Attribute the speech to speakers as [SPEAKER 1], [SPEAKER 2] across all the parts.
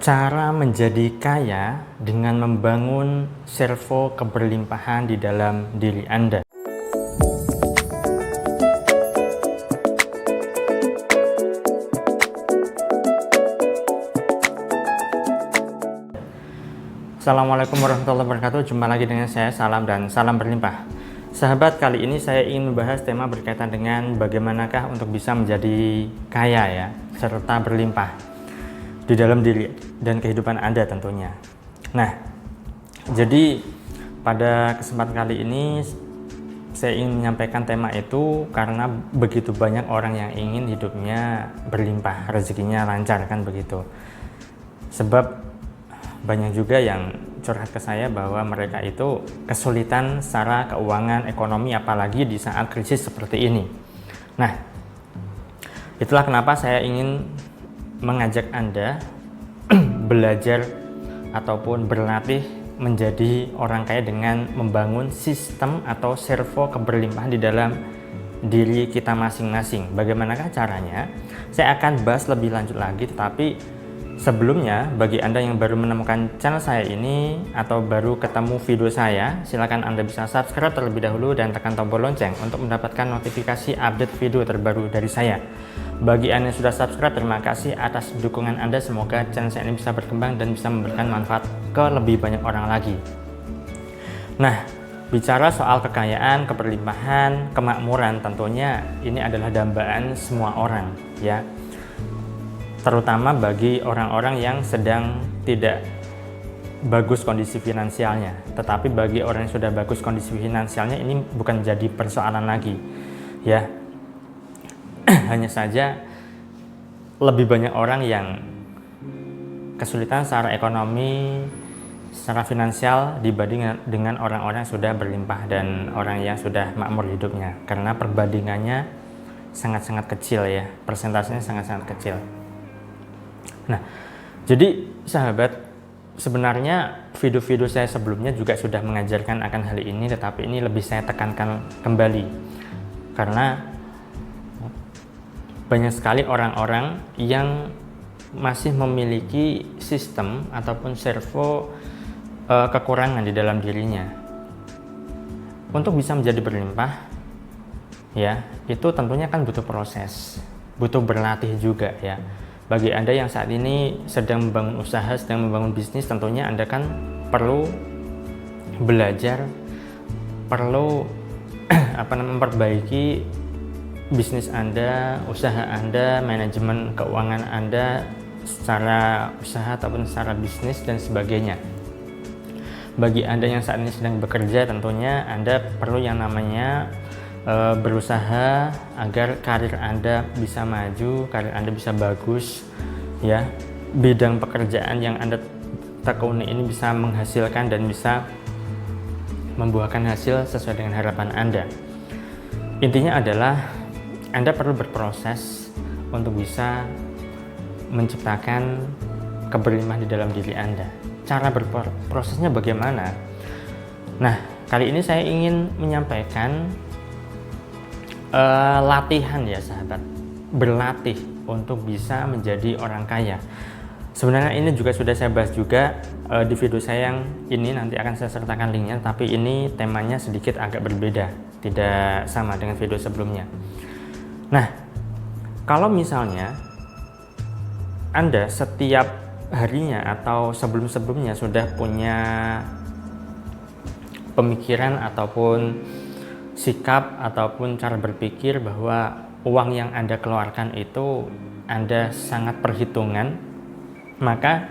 [SPEAKER 1] Cara menjadi kaya dengan membangun servo keberlimpahan di dalam diri Anda. Assalamualaikum warahmatullahi wabarakatuh. Jumpa lagi dengan saya, Salam dan salam berlimpah. Sahabat, kali ini saya ingin membahas tema berkaitan dengan bagaimanakah untuk bisa menjadi kaya ya, serta berlimpah di dalam diri dan kehidupan Anda tentunya. Nah, jadi pada kesempatan kali ini saya ingin menyampaikan tema itu karena begitu banyak orang yang ingin hidupnya berlimpah, rezekinya lancar kan begitu. Sebab banyak juga yang curhat ke saya bahwa mereka itu kesulitan secara keuangan, ekonomi, apalagi di saat krisis seperti ini. Nah, itulah kenapa saya ingin mengajak Anda belajar ataupun berlatih menjadi orang kaya dengan membangun sistem atau servo keberlimpahan di dalam diri kita masing-masing. Bagaimanakah caranya? Saya akan bahas lebih lanjut lagi, tetapi sebelumnya, bagi Anda yang baru menemukan channel saya ini atau baru ketemu video saya, silakan Anda bisa subscribe terlebih dahulu dan tekan tombol lonceng untuk mendapatkan notifikasi update video terbaru dari saya. Bagi Anda yang sudah subscribe, terima kasih atas dukungan Anda. Semoga channel saya ini bisa berkembang dan bisa memberikan manfaat ke lebih banyak orang lagi. Nah, bicara soal kekayaan, keberlimpahan, kemakmuran, tentunya ini adalah dambaan semua orang ya. Terutama bagi orang-orang yang sedang tidak bagus kondisi finansialnya. Tetapi bagi orang yang sudah bagus kondisi finansialnya, ini bukan jadi persoalan lagi ya. Hanya saja lebih banyak orang yang kesulitan secara ekonomi, secara finansial dibanding dengan orang-orang yang sudah berlimpah dan orang yang sudah makmur hidupnya, karena perbandingannya sangat-sangat kecil ya, persentasenya sangat-sangat kecil. Nah, jadi sahabat, sebenarnya video-video saya sebelumnya juga sudah mengajarkan akan hal ini, tetapi ini lebih saya tekankan kembali karena banyak sekali orang-orang yang masih memiliki sistem ataupun servo kekurangan di dalam dirinya. Untuk bisa menjadi berlimpah ya, itu tentunya kan butuh proses, butuh berlatih juga ya. Bagi Anda yang saat ini sedang membangun usaha, sedang membangun bisnis, tentunya Anda kan perlu belajar, perlu memperbaiki bisnis Anda, usaha Anda, manajemen keuangan Anda secara usaha ataupun secara bisnis dan sebagainya. Bagi Anda yang saat ini sedang bekerja, tentunya Anda perlu yang namanya berusaha agar karir Anda bisa maju, karir Anda bisa bagus ya. Bidang pekerjaan yang Anda tekuni ini bisa menghasilkan dan bisa membuahkan hasil sesuai dengan harapan Anda. Intinya adalah Anda perlu berproses untuk bisa menciptakan keberlimpahan di dalam diri Anda. Cara berprosesnya bagaimana? Nah, kali ini saya ingin menyampaikan latihan ya sahabat, berlatih untuk bisa menjadi orang kaya. Sebenarnya ini juga sudah saya bahas juga di video saya yang ini, nanti akan saya sertakan linknya, tapi ini temanya sedikit agak berbeda, tidak sama dengan video sebelumnya. Nah, kalau misalnya Anda setiap harinya atau sebelum-sebelumnya sudah punya pemikiran ataupun sikap ataupun cara berpikir bahwa uang yang Anda keluarkan itu Anda sangat perhitungan, maka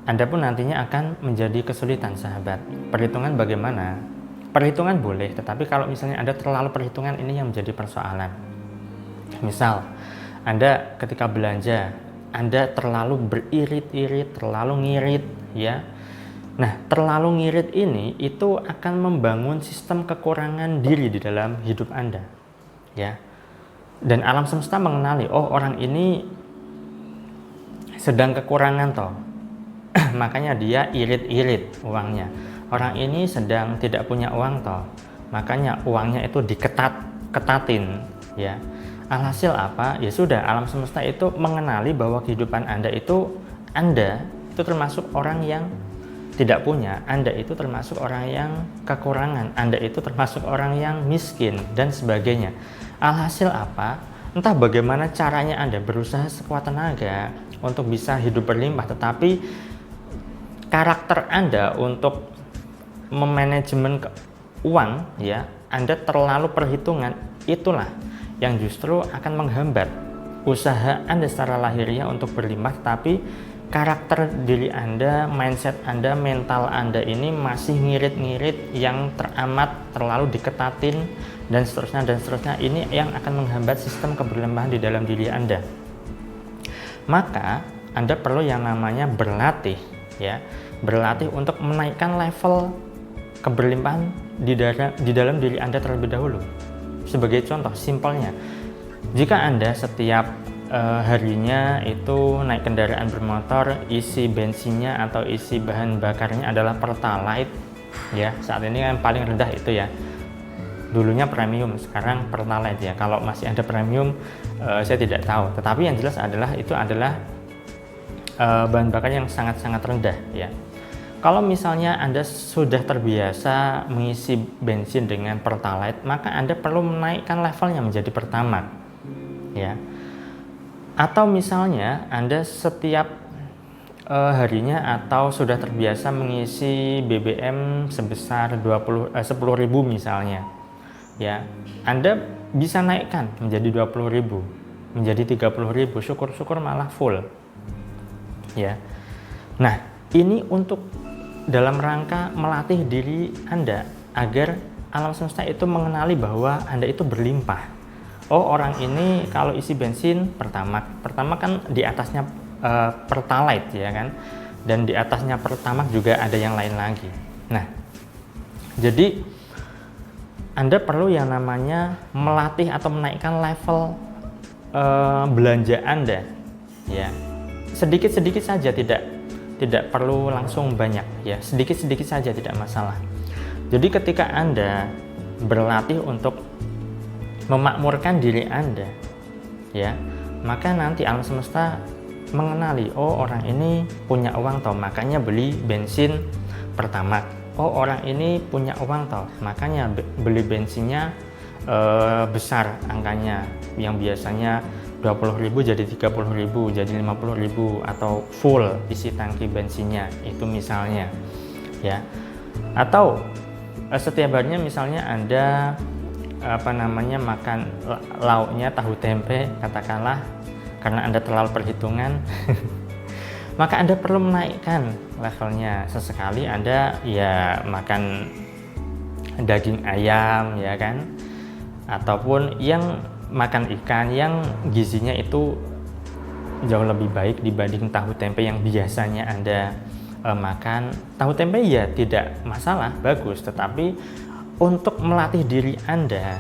[SPEAKER 1] Anda pun nantinya akan menjadi kesulitan sahabat. Perhitungan bagaimana? Perhitungan boleh, tetapi kalau misalnya Anda terlalu perhitungan, ini yang menjadi persoalan. Misal Anda ketika belanja, Anda terlalu beririt-irit, terlalu ngirit ya. Nah, terlalu ngirit ini itu akan membangun sistem kekurangan diri di dalam hidup Anda ya. Dan alam semesta mengenali, oh orang ini sedang kekurangan toh. Makanya dia irit-irit uangnya. Orang ini sedang tidak punya uang toh. Makanya uangnya itu diketatin ya. Alhasil apa? Ya sudah, alam semesta itu mengenali bahwa kehidupan Anda itu Anda itu termasuk orang yang tidak punya, Anda itu termasuk orang yang kekurangan, Anda itu termasuk orang yang miskin, dan sebagainya. Alhasil apa? Entah bagaimana caranya Anda berusaha sekuat tenaga untuk bisa hidup berlimpah, tetapi karakter Anda untuk memanajemen uang, ya, Anda terlalu perhitungan, itulah yang justru akan menghambat usaha Anda secara lahiriah untuk berlimpah, tapi karakter diri Anda, mindset Anda, mental Anda ini masih ngirit-ngirit yang teramat terlalu diketatin, dan seterusnya. Ini yang akan menghambat sistem keberlimpahan di dalam diri Anda. Maka Anda perlu yang namanya berlatih, ya, berlatih untuk menaikkan level keberlimpahan di dalam diri Anda terlebih dahulu. Sebagai contoh simpelnya, jika Anda setiap harinya itu naik kendaraan bermotor, isi bensinnya atau isi bahan bakarnya adalah Pertalite, ya, saat ini kan paling rendah itu ya, dulunya premium, sekarang Pertalite ya. Kalau masih ada premium saya tidak tahu, tetapi yang jelas adalah itu adalah bahan bakar yang sangat-sangat rendah, ya. Kalau misalnya Anda sudah terbiasa mengisi bensin dengan Pertalite, maka Anda perlu menaikkan levelnya menjadi Pertamax, ya. Atau misalnya Anda setiap harinya atau sudah terbiasa mengisi BBM sebesar 10.000 misalnya, ya, Anda bisa naikkan menjadi 20.000, menjadi 30.000, syukur-syukur malah full, ya. Nah, ini untuk dalam rangka melatih diri Anda agar alam semesta itu mengenali bahwa Anda itu berlimpah. Oh, orang ini kalau isi bensin Pertamax kan di atasnya Pertalite, ya kan, dan di atasnya Pertamax juga ada yang lain lagi. Nah, jadi Anda perlu yang namanya melatih atau menaikkan level belanja Anda, ya, sedikit-sedikit saja, tidak perlu langsung banyak, ya, sedikit-sedikit saja tidak masalah. Jadi ketika Anda berlatih untuk memakmurkan diri Anda, ya, maka nanti alam semesta mengenali, oh orang ini punya uang toh, makanya beli bensin Pertamax. Oh orang ini punya uang toh, makanya beli bensinnya besar angkanya, yang biasanya 20.000 jadi 30.000, jadi 50.000, atau full isi tangki bensinnya itu misalnya, ya. Atau setiap harinya misalnya Anda makan lauknya tahu tempe katakanlah, karena Anda terlalu perhitungan maka Anda perlu menaikkan levelnya. Sesekali Anda ya makan daging ayam, ya kan, ataupun yang makan ikan yang gizinya itu jauh lebih baik dibanding tahu tempe yang biasanya Anda makan. Tahu tempe ya tidak masalah, bagus, tetapi untuk melatih diri Anda,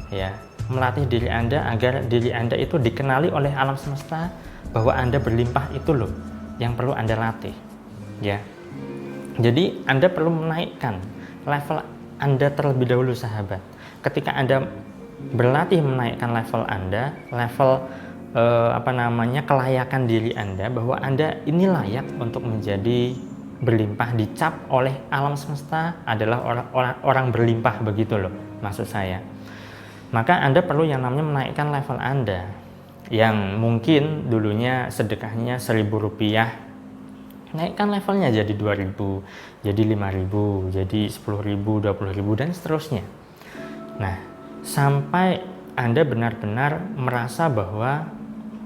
[SPEAKER 1] ya, melatih diri Anda agar diri Anda itu dikenali oleh alam semesta bahwa Anda berlimpah, itu loh yang perlu Anda latih, ya. Jadi Anda perlu menaikkan level Anda terlebih dahulu, sahabat. Ketika Anda berlatih menaikkan level Anda, level kelayakan diri Anda, bahwa Anda ini layak untuk menjadi berlimpah, dicap oleh alam semesta adalah orang berlimpah, begitu loh maksud saya. Maka Anda perlu yang namanya menaikkan level Anda, yang mungkin dulunya sedekahnya 1.000 rupiah, naikkan levelnya jadi 2.000, jadi 5.000, jadi 10.000, 20.000, dan seterusnya. Nah, sampai Anda benar-benar merasa bahwa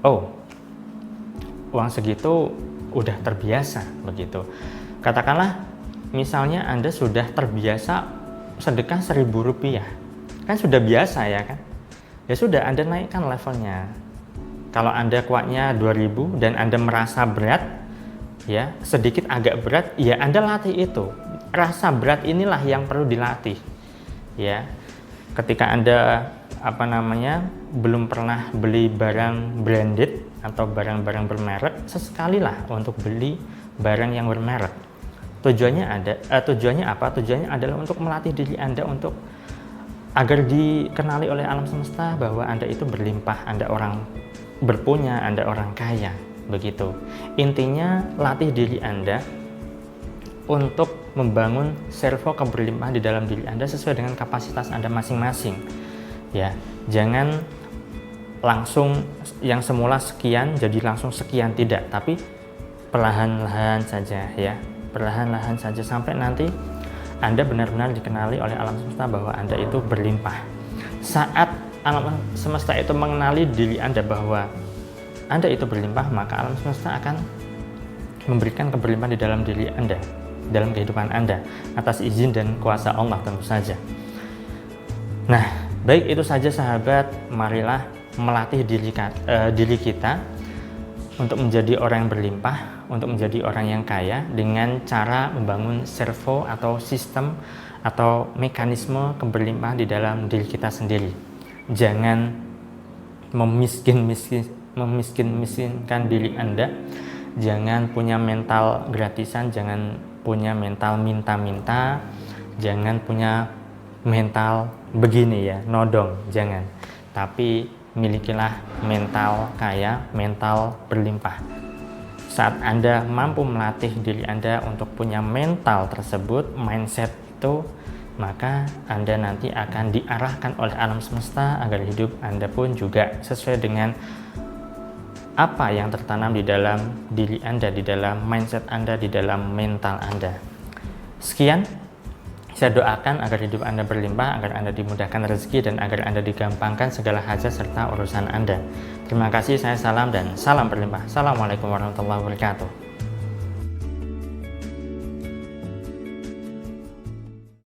[SPEAKER 1] oh, uang segitu udah terbiasa, begitu. Katakanlah misalnya Anda sudah terbiasa sedekah 1.000 rupiah, kan sudah biasa, ya kan, ya sudah, Anda naikkan levelnya. Kalau Anda kuatnya 2.000 dan Anda merasa berat, ya, sedikit agak berat, ya Anda latih itu. Rasa berat inilah yang perlu dilatih, ya. Ketika Anda belum pernah beli barang branded atau barang-barang bermerek, sesekalilah untuk beli barang yang bermerek. Tujuannya apa? Tujuannya adalah untuk melatih diri Anda untuk agar dikenali oleh alam semesta bahwa Anda itu berlimpah, Anda orang berpunya, Anda orang kaya, begitu. Intinya latih diri Anda untuk membangun servo keberlimpahan di dalam diri Anda sesuai dengan kapasitas Anda masing-masing. Ya, jangan langsung yang semula sekian jadi langsung sekian, tidak, tapi perlahan-lahan saja ya, perlahan-lahan saja sampai nanti Anda benar-benar dikenali oleh alam semesta bahwa Anda itu berlimpah. Saat alam semesta itu mengenali diri Anda bahwa Anda itu berlimpah, maka alam semesta akan memberikan keberlimpahan di dalam diri Anda, dalam kehidupan Anda, atas izin dan kuasa Allah tentu saja. Nah, baik itu saja sahabat, marilah melatih diri kita untuk menjadi orang yang berlimpah, untuk menjadi orang yang kaya dengan cara membangun servo atau sistem atau mekanisme keberlimpahan di dalam diri kita sendiri. Jangan memiskinkan diri Anda, jangan punya mental gratisan, jangan punya mental minta-minta, jangan punya mental begini ya, nodong, jangan. Tapi milikilah mental kaya, mental berlimpah. Saat Anda mampu melatih diri Anda untuk punya mental tersebut, mindset itu, maka Anda nanti akan diarahkan oleh alam semesta agar hidup Anda pun juga sesuai dengan apa yang tertanam di dalam diri Anda, di dalam mindset Anda, di dalam mental Anda. Sekian, saya doakan agar hidup Anda berlimpah, agar Anda dimudahkan rezeki, dan agar Anda digampangkan segala hajat serta urusan Anda. Terima kasih, saya salam dan salam berlimpah. Assalamualaikum warahmatullahi wabarakatuh.